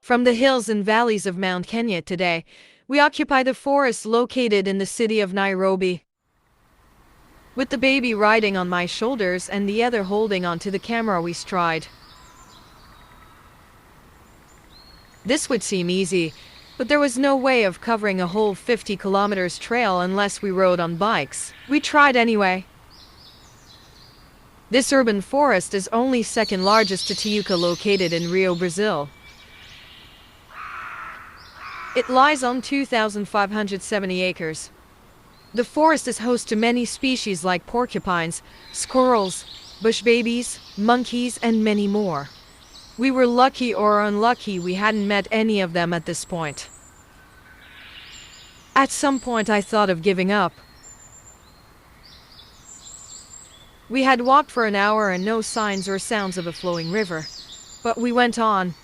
From the hills and valleys of Mount Kenya today, we occupy the forest located in the city of Nairobi. With the baby riding on my shoulders and the other holding onto the camera, we stride. This would seem easy, but there was no way of covering a whole 50 kilometers trail unless we rode on bikes. We tried anyway. This urban forest is only second largest to Tijuca, located in Rio, Brazil. It lies on 2,570 acres. The forest is host to many species like porcupines, squirrels, bush babies, monkeys, and many more. We were lucky or unlucky we hadn't met any of them at this point. At some point I thought of giving up. We had walked for an hour and no signs or sounds of a flowing river. But we went on.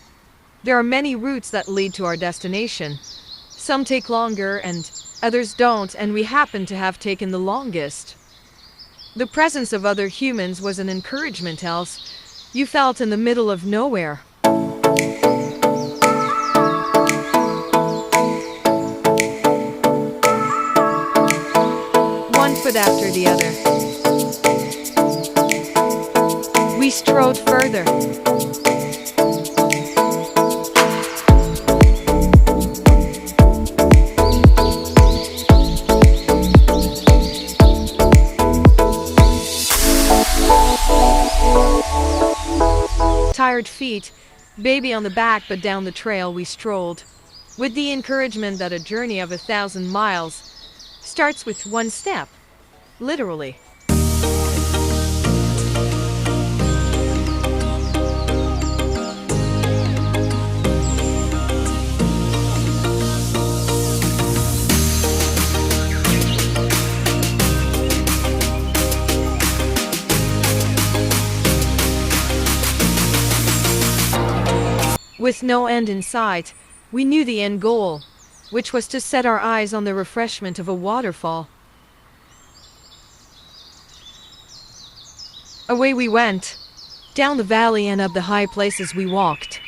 There are many routes that lead to our destination. Some take longer and others don't, and we happen to have taken the longest. The presence of other humans was an encouragement, else you felt in the middle of nowhere. One foot after the other. We strode further. Tired feet, baby on the back, but down the trail we strolled, with the encouragement that a journey of 1,000 miles starts with one step, literally. With no end in sight, we knew the end goal, which was to set our eyes on the refreshment of a waterfall. Away we went. Down the valley and up the high places we walked.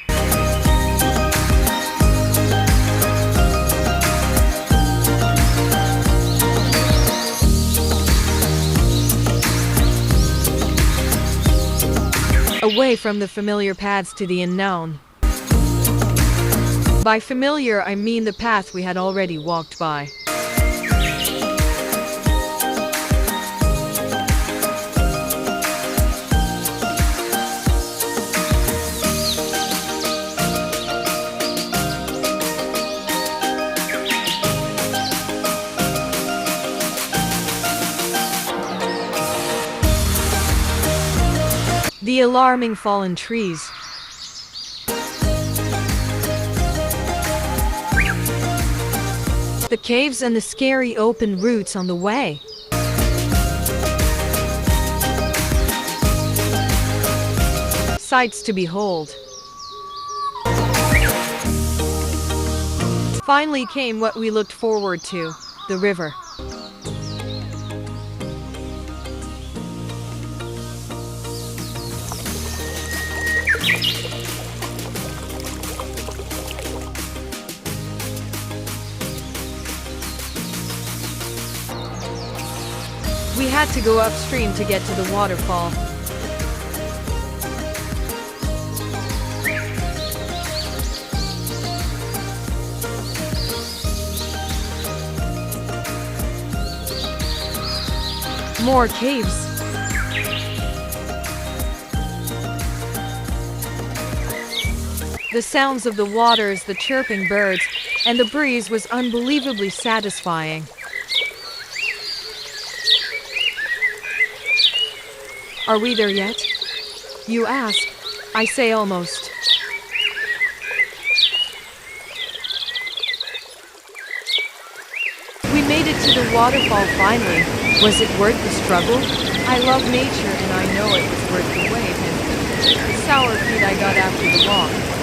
Away from the familiar paths to the unknown. By familiar, I mean the path we had already walked by. The alarming fallen trees. The caves and the scary open routes on the way. Sights to behold. Finally came what we looked forward to, the river. We had to go upstream to get to the waterfall. More caves. The sounds of the waters, the chirping birds, and the breeze was unbelievably satisfying. Are we there yet? You ask. I say almost. We made it to the waterfall finally. Was it worth the struggle? I love nature and I know it was worth the wait and the sour feet I got after the walk.